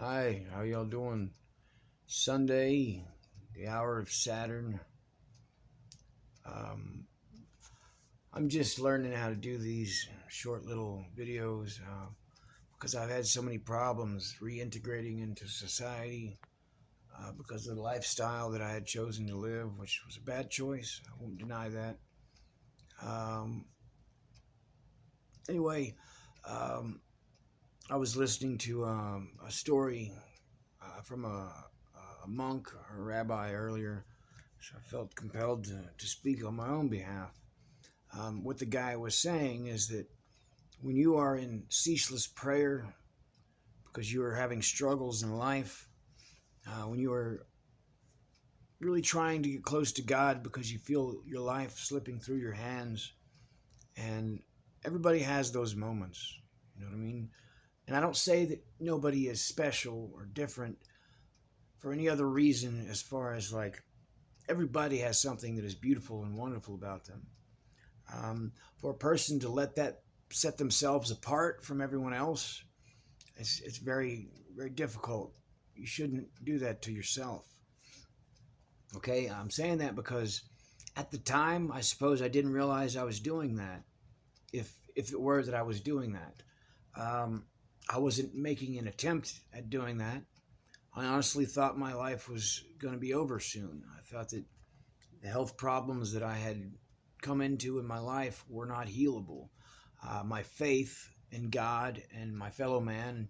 Hi, how y'all doing? Sunday, the hour of Saturn. Um, I'm just learning how to do these short little videos because I've had so many problems reintegrating into society because of the lifestyle that I had chosen to live, which was a bad choice. I won't deny that. Um, anyway, um, I was listening to a story from a monk or a rabbi earlier. So I felt compelled to speak on my own behalf. What the guy was saying is that when you are in ceaseless prayer because you are having struggles in life, when you are really trying to get close to God because you feel your life slipping through your hands, and everybody has those moments, you know what I mean? And I don't say that nobody is special or different for any other reason as far as like everybody has something that is beautiful and wonderful about them. For a person to let that set themselves apart from everyone else, it's very, very difficult. You shouldn't do that to yourself. Okay, I'm saying that because at the time, I suppose I didn't realize I was doing that. If it were that I was doing that, I wasn't making an attempt at doing that. I honestly thought my life was going to be over soon. I thought that the health problems that I had come into in my life were not healable. My faith in God and my fellow man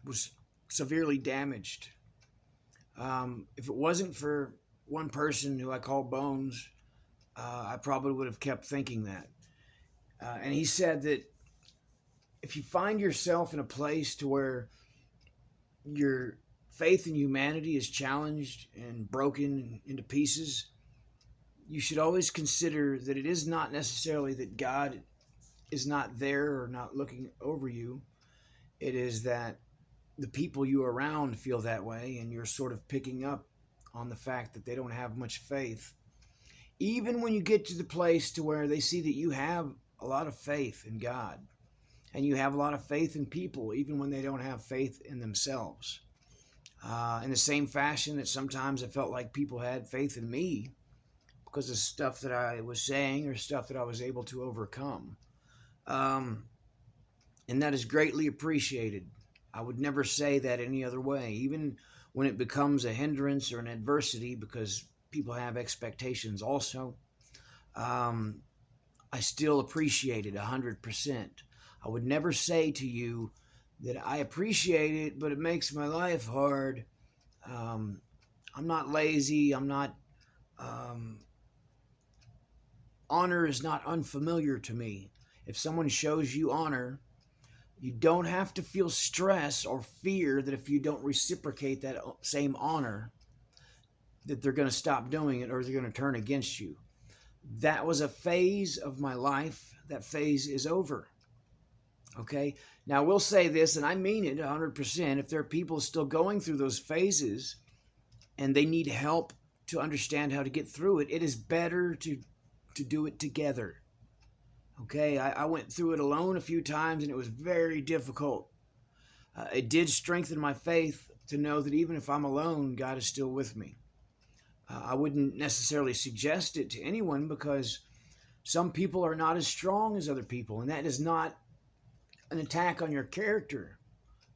was severely damaged. If it wasn't for one person who I call Bones, I probably would have kept thinking that. And he said that if you find yourself in a place to where your faith in humanity is challenged and broken into pieces, you should always consider that it is not necessarily that God is not there or not looking over you. It is that the people you are around feel that way, and you're sort of picking up on the fact that they don't have much faith. Even when you get to the place to where they see that you have a lot of faith in God and you have a lot of faith in people, even when they don't have faith in themselves. In the same fashion that sometimes I felt like people had faith in me because of stuff that I was saying or stuff that I was able to overcome. Um, and that is greatly appreciated. I would never say that any other way, even when it becomes a hindrance or an adversity, because people have expectations also. Um, I still appreciate it 100%. I would never say to you that I appreciate it, but it makes my life hard. Um, I'm not lazy. I'm not. Um, Honor is not unfamiliar to me. If someone shows you honor, you don't have to feel stress or fear that if you don't reciprocate that same honor, that they're going to stop doing it or they're going to turn against you. That was a phase of my life. That phase is over. Okay. Now, we'll say this, and I mean it 100%. If there are people still going through those phases and they need help to understand how to get through it, it is better to do it together. Okay. I went through it alone a few times and it was very difficult. It did strengthen my faith to know that even if I'm alone, God is still with me. I wouldn't necessarily suggest it to anyone because some people are not as strong as other people, and that is not an attack on your character.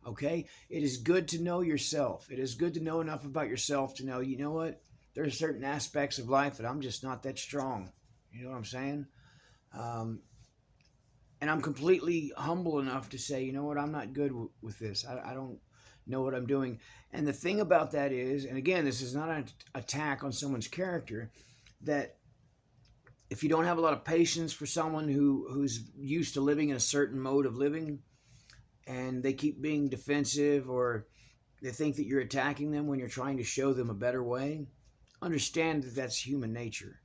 Okay? It is good to know yourself. It is good to know enough about yourself to know, you know what? There are certain aspects of life that I'm just not that strong. You know what I'm saying? Um, and I'm completely humble enough to say, you know what? I'm not good with this. I don't know what I'm doing. And the thing about that is, and again, this is not an attack on someone's character, that if you don't have a lot of patience for someone who's used to living in a certain mode of living and they keep being defensive or they think that you're attacking them when you're trying to show them a better way, understand that that's human nature.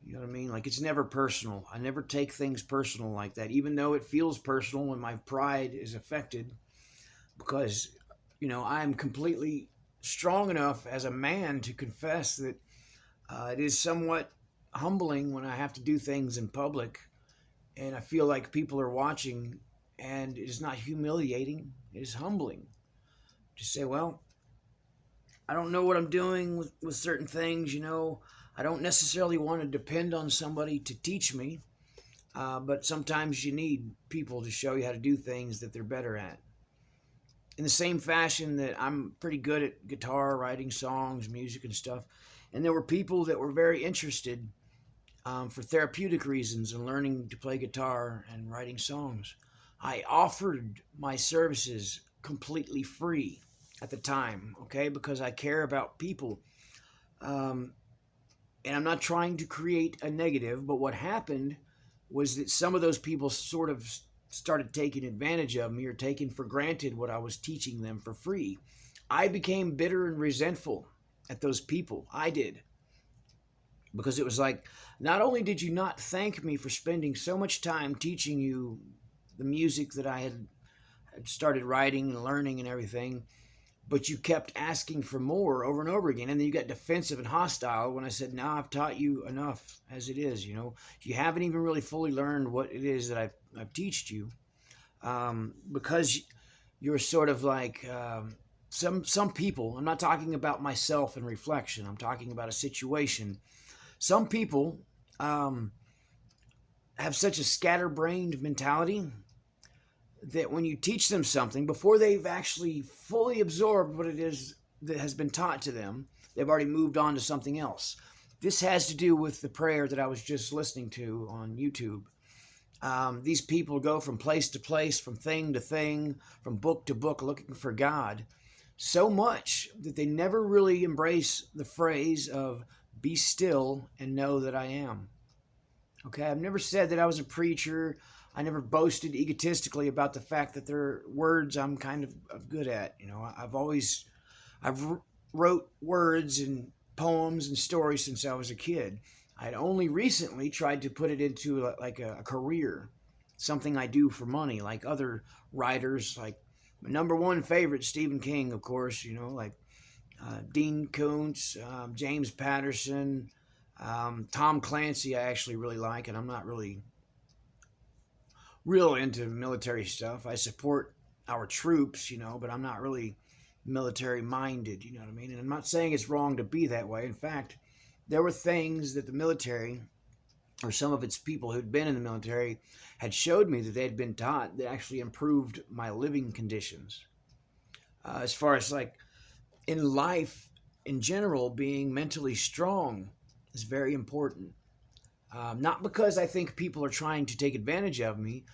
You know what I mean? Like, it's never personal. I never take things personal like that, even though it feels personal when my pride is affected because, I'm completely strong enough as a man to confess that it is somewhat humbling when I have to do things in public and I feel like people are watching, and it is not humiliating, it is humbling. to say, well, I don't know what I'm doing with certain things, you know. I don't necessarily want to depend on somebody to teach me, but sometimes you need people to show you how to do things that they're better at. In the same fashion that I'm pretty good at guitar, writing songs, music, and stuff. And there were people that were very interested for therapeutic reasons in learning to play guitar and writing songs. I offered my services completely free at the time, okay, because I care about people. Um, and I'm not trying to create a negative, but what happened was that some of those people sort of started taking advantage of me or taking for granted what I was teaching them for free. I became bitter and resentful at those people. I did. Because it was like, not only did you not thank me for spending so much time teaching you the music that I had started writing and learning and everything, but you kept asking for more over and over again. And then you got defensive and hostile when I said, no, I've taught you enough as it is. You know, you haven't even really fully learned what it is that I've taught you, because you're sort of like some people. I'm not talking about myself in reflection. I'm talking about a situation. Some people have such a scatterbrained mentality that when you teach them something, before they've actually fully absorbed what it is that has been taught to them, they've already moved on to something else. This has to do with the prayer that I was just listening to on YouTube. These people go from place to place, from thing to thing, from book to book, looking for God, so much that they never really embrace the phrase of be still and know that I am. Okay, I've never said that I was a preacher. I never boasted egotistically about the fact that there are words I'm kind of good at. You know, I've wrote words and poems and stories since I was a kid. I'd only recently tried to put it into like a career, something I do for money, like other writers, like my number one favorite, Stephen King, of course, you know, like Dean Koontz, James Patterson, Tom Clancy I actually really like, and I'm not really real into military stuff. I support our troops, you know, but I'm not really military minded, you know what I mean? And I'm not saying it's wrong to be that way. In fact, there were things that the military or some of its people who'd been in the military had showed me that they had been taught that actually improved my living conditions. As far as like in life in general, being mentally strong is very important. Not because I think people are trying to take advantage of me,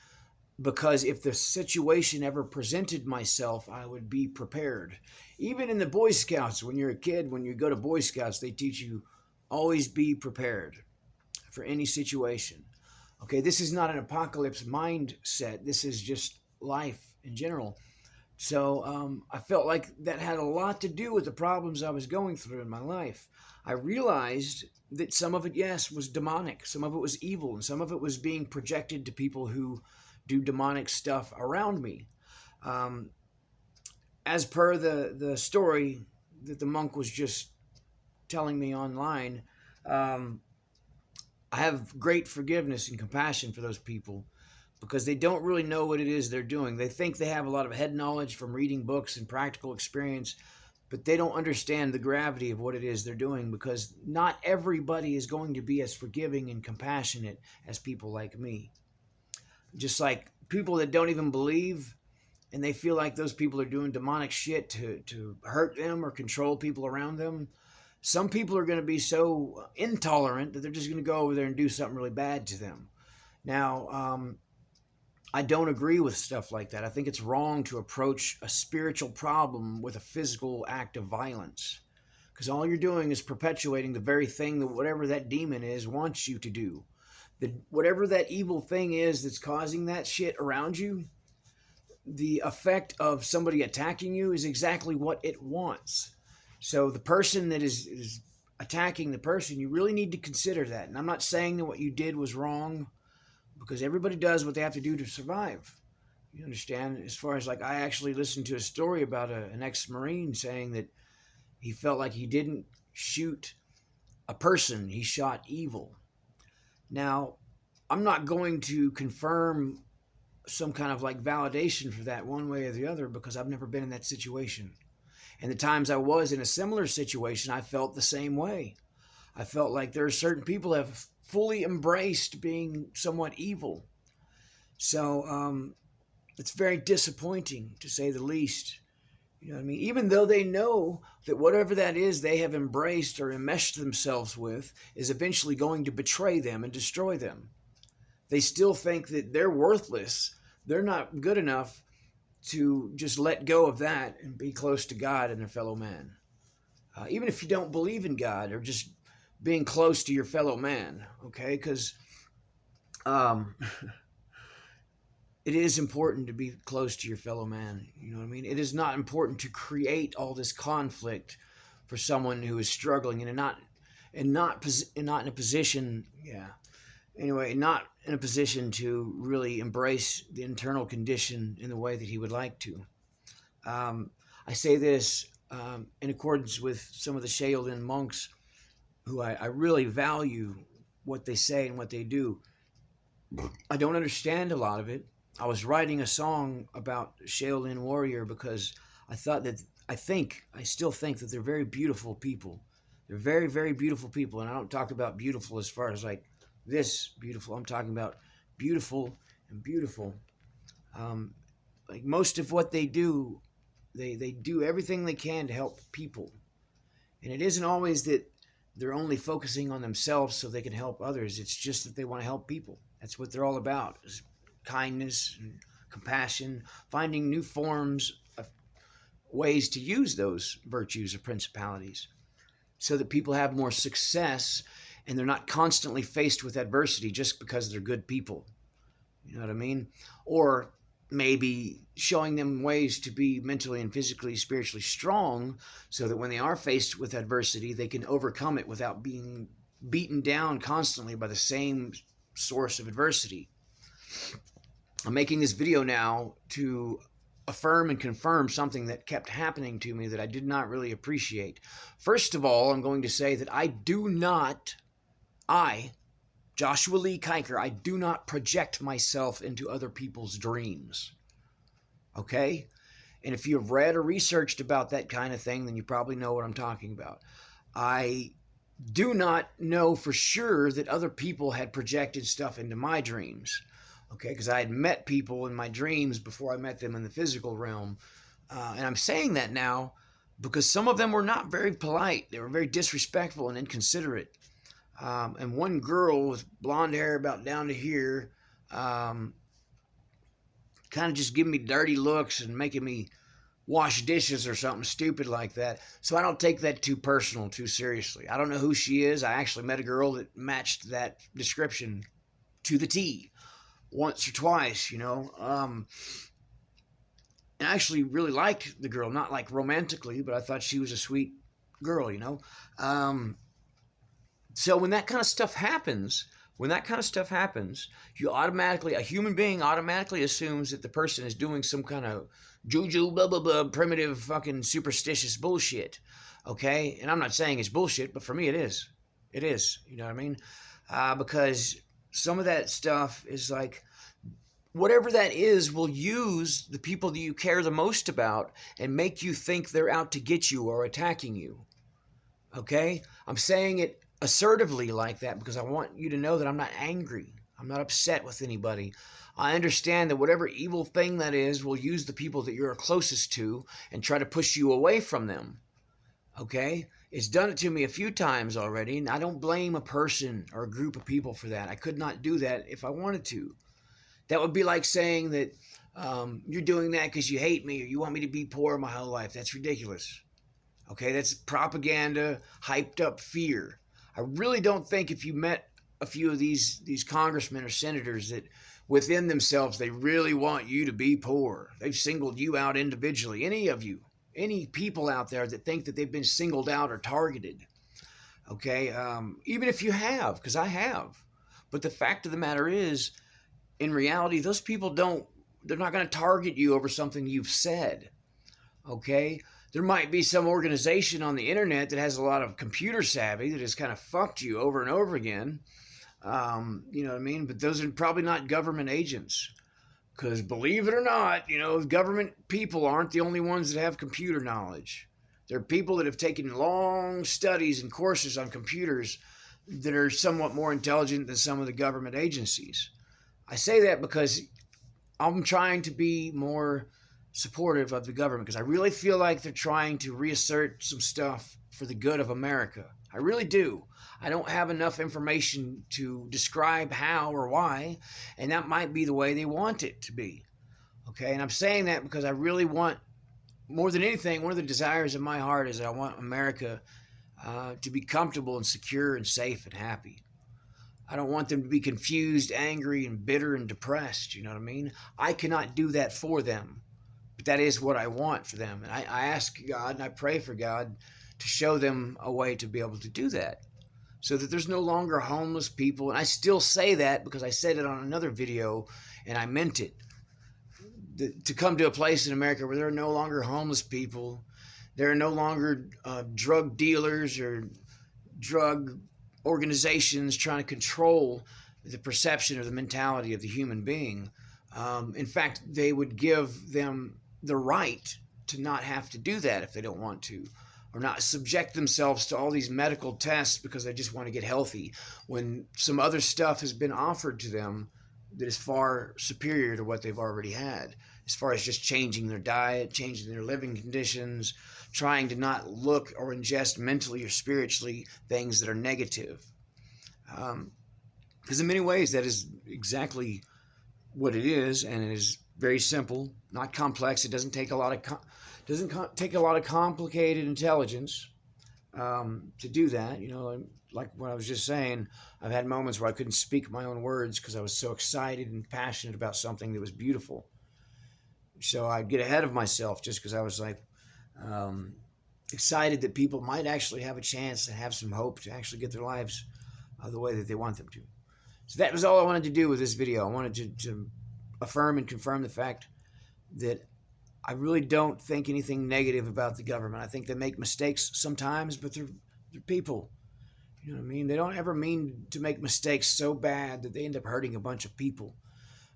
because if the situation ever presented myself, I would be prepared. Even in the Boy Scouts, when you're a kid, when you go to Boy Scouts, they teach you always be prepared for any situation. Okay, this is not an apocalypse mindset. This is just life in general. So I felt like that had a lot to do with the problems I was going through in my life. I realized that some of it, yes, was demonic. Some of it was evil. And some of it was being projected to people who do demonic stuff around me. Um, as per the story that the monk was just telling me online, I have great forgiveness and compassion for those people because they don't really know what it is they're doing. They think they have a lot of head knowledge from reading books and practical experience, but they don't understand the gravity of what it is they're doing, because not everybody is going to be as forgiving and compassionate as people like me. Just like people that don't even believe and they feel like those people are doing demonic shit to hurt them or control people around them. Some people are going to be so intolerant that they're just going to go over there and do something really bad to them. Now, I don't agree with stuff like that. I think it's wrong to approach a spiritual problem with a physical act of violence, because all you're doing is perpetuating the very thing that whatever that demon is wants you to do. Whatever that evil thing is that's causing that shit around you, the effect of somebody attacking you is exactly what it wants. So the person that is attacking the person, you really need to consider that. And I'm not saying that what you did was wrong, because everybody does what they have to do to survive. You understand? As far as like, I actually listened to a story about an ex-Marine saying that he felt like he didn't shoot a person, he shot evil. Now, I'm not going to confirm some kind of like validation for that one way or the other, because I've never been in that situation. And the times I was in a similar situation, I felt the same way. I felt like there are certain people that have fully embraced being somewhat evil. So it's very disappointing, to say the least. You know what I mean? Even though they know that whatever that is they have embraced or enmeshed themselves with is eventually going to betray them and destroy them, they still think that they're worthless. They're not good enough to just let go of that and be close to God and their fellow man. Even if you don't believe in God, or just being close to your fellow man, okay? Because um, it is important to be close to your fellow man. You know what I mean? It is not important to create all this conflict for someone who is struggling not in a position. Yeah. Anyway, not in a position to really embrace the internal condition in the way that he would like to. I say this in accordance with some of the Shaolin monks, who I really value what they say and what they do. I don't understand a lot of it. I was writing a song about Shaolin warrior because I still think that they're very beautiful people. They're very, very beautiful people. And I don't talk about beautiful as far as like this beautiful. I'm talking about beautiful and beautiful. Like most of what they do, they do everything they can to help people. And it isn't always that they're only focusing on themselves so they can help others. It's just that they want to help people. That's what they're all about, is kindness and compassion, finding new forms of ways to use those virtues or principalities so that people have more success and they're not constantly faced with adversity just because they're good people. You know what I mean? Or maybe showing them ways to be mentally and physically, spiritually strong so that when they are faced with adversity, they can overcome it without being beaten down constantly by the same source of adversity. I'm making this video now to affirm and confirm something that kept happening to me that I did not really appreciate. First of all, I'm going to say that Joshua Lee Kiker, I do not project myself into other people's dreams. Okay? And if you've read or researched about that kind of thing, then you probably know what I'm talking about. I do not know for sure that other people had projected stuff into my dreams. Okay? Because I had met people in my dreams before I met them in the physical realm. And I'm saying that now because some of them were not very polite. They were very disrespectful and inconsiderate. And one girl with blonde hair about down to here, kind of just giving me dirty looks and making me wash dishes or something stupid like that. So I don't take that too personal, too seriously. I don't know who she is. I actually met a girl that matched that description to the T once or twice, you know. And I actually really liked the girl, not like romantically, but I thought she was a sweet girl, you know. So when that kind of stuff happens, a human being automatically assumes that the person is doing some kind of juju, blah, blah, blah, primitive, fucking superstitious bullshit. Okay? And I'm not saying it's bullshit, but for me it is. It is. You know what I mean? Because some of that stuff is like, whatever that is will use the people that you care the most about and make you think they're out to get you or attacking you. Okay? I'm saying it assertively like that because I want you to know that I'm not angry. I'm not upset with anybody. I understand that whatever evil thing that is will use the people that you're closest to and try to push you away from them. Okay? It's done it to me a few times already, and I don't blame a person or a group of people for that. I could not do that if I wanted to. That would be like saying that you're doing that because you hate me or you want me to be poor my whole life. That's ridiculous. Okay? That's propaganda, hyped up fear. I really don't think if you met a few of these congressmen or senators that within themselves they really want you to be poor. They've singled you out individually. Any of you, any people out there that think that they've been singled out or targeted. Okay? Even if you have, because I have. But the fact of the matter is, in reality, those people they're not going to target you over something you've said. Okay? There might be some organization on the internet that has a lot of computer savvy that has kind of fucked you over and over again. You know what I mean? But those are probably not government agents. Because believe it or not, you know, government people aren't the only ones that have computer knowledge. There are people that have taken long studies and courses on computers that are somewhat more intelligent than some of the government agencies. I say that because I'm trying to be more supportive of the government, because I really feel like they're trying to reassert some stuff for the good of America. I really do. I don't have enough information to describe how or why, and that might be the way they want it to be. Okay, and I'm saying that because I really want, more than anything, one of the desires of my heart is that I want America to be comfortable and secure and safe and happy. I don't want them to be confused, angry, and bitter and depressed. You know what I mean? I cannot do that for them, but that is what I want for them. And I ask God and I pray for God to show them a way to be able to do that, so that there's no longer homeless people. And I still say that because I said it on another video and I meant it. To come to a place in America where there are no longer homeless people, there are no longer drug dealers or drug organizations trying to control the perception or the mentality of the human being. In fact, they would give them the right to not have to do that if they don't want to, or not subject themselves to all these medical tests because they just want to get healthy, when some other stuff has been offered to them that is far superior to what they've already had, as far as just changing their diet, changing their living conditions, trying to not look or ingest mentally or spiritually things that are negative. Because in many ways, that is exactly what it is, and it is very simple, not complex. It doesn't take a lot of take a lot of complicated intelligence to do that. You know, like what I was just saying, I've had moments where I couldn't speak my own words because I was so excited and passionate about something that was beautiful. So I'd get ahead of myself just because I was like excited that people might actually have a chance and have some hope to actually get their lives the way that they want them to. So that was all I wanted to do with this video. I wanted to affirm and confirm the fact that I really don't think anything negative about the government. I think they make mistakes sometimes, but they're people. You know what I mean? They don't ever mean to make mistakes so bad that they end up hurting a bunch of people.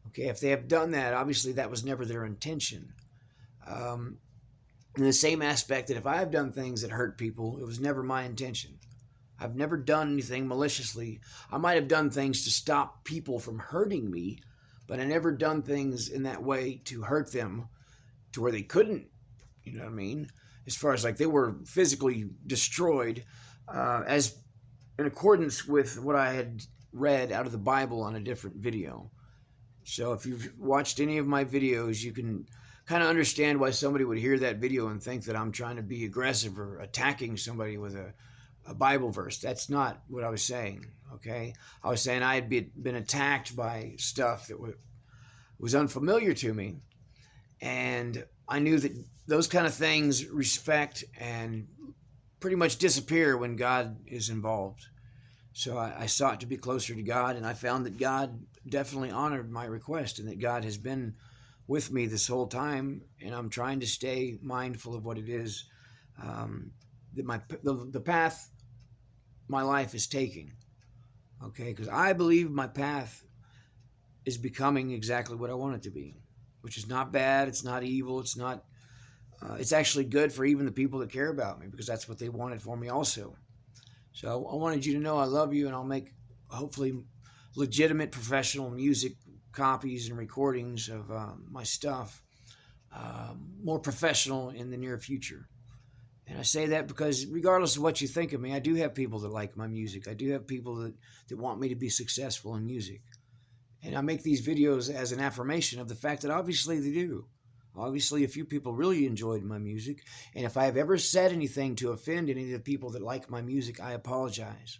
Okay, if they have done that, obviously that was never their intention. In the same aspect that if I have done things that hurt people, it was never my intention. I've never done anything maliciously. I might have done things to stop people from hurting me, but I never done things in that way to hurt them to where they couldn't, you know what I mean? As far as like they were physically destroyed, as in accordance with what I had read out of the Bible on a different video. So if you've watched any of my videos, you can kind of understand why somebody would hear that video and think that I'm trying to be aggressive or attacking somebody with a Bible verse. That's not what I was saying, okay? I was saying I had been attacked by stuff that was unfamiliar to me. And I knew that those kind of things respect and pretty much disappear when God is involved. So I sought to be closer to God, and I found that God definitely honored my request, and that God has been with me this whole time, and I'm trying to stay mindful of what it is that the path my life is taking. Okay, because I believe my path is becoming exactly what I want it to be, which is not bad. It's not evil. It's not. It's actually good for even the people that care about me, because that's what they wanted for me also. So I wanted you to know I love you, and I'll make hopefully legitimate professional music copies and recordings of my stuff, more professional in the near future. And I say that because regardless of what you think of me, I do have people that like my music. I do have people that want me to be successful in music. And I make these videos as an affirmation of the fact that obviously they do. Obviously, a few people really enjoyed my music. And if I have ever said anything to offend any of the people that like my music, I apologize.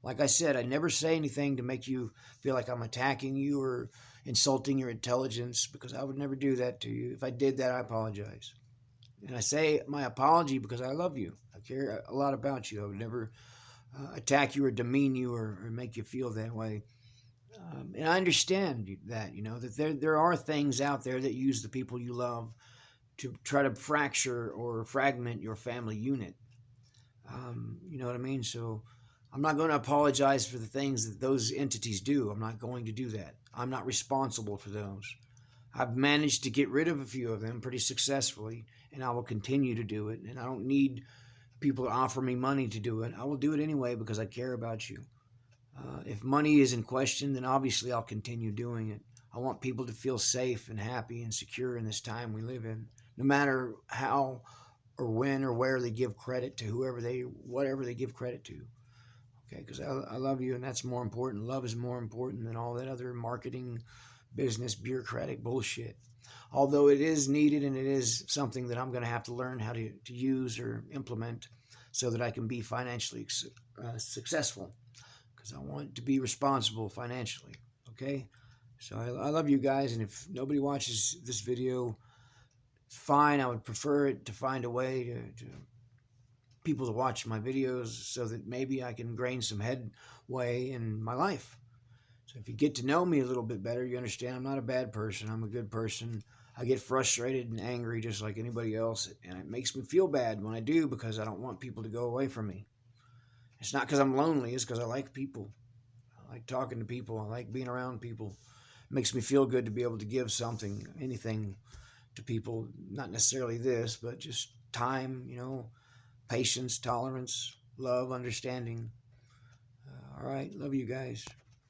Like I said, I never say anything to make you feel like I'm attacking you or insulting your intelligence, because I would never do that to you. If I did that, I apologize. And I say my apology because I love you. I care a lot about you. I would never attack you or demean you or make you feel that way. And I understand that, that there are things out there that use the people you love to try to fracture or fragment your family unit. You know what I mean? So I'm not going to apologize for the things that those entities do. I'm not going to do that. I'm not responsible for those. I've managed to get rid of a few of them pretty successfully, and I will continue to do it. And I don't need people offer me money to do it, I will do it anyway because I care about you. If money is in question, then obviously I'll continue doing it. I want people to feel safe and happy and secure in this time we live in, no matter how or when or where they give credit to whatever they give credit to. Okay, because I love you, and that's more important. Love is more important than all that other marketing, business, bureaucratic bullshit. Although it is needed and it is something that I'm going to have to learn how to use or implement so that I can be financially successful, because I want to be responsible financially. Okay, so I love you guys, and if nobody watches this video, fine. I would prefer it to find a way to people to watch my videos so that maybe I can gain some headway in my life. So if you get to know me a little bit better, you understand I'm not a bad person. I'm a good person. I get frustrated and angry just like anybody else, and it makes me feel bad when I do because I don't want people to go away from me. It's not because I'm lonely. It's because I like people. I like talking to people. I like being around people. It makes me feel good to be able to give something, anything to people. Not necessarily this, but just time, patience, tolerance, love, understanding. All right. Love you guys.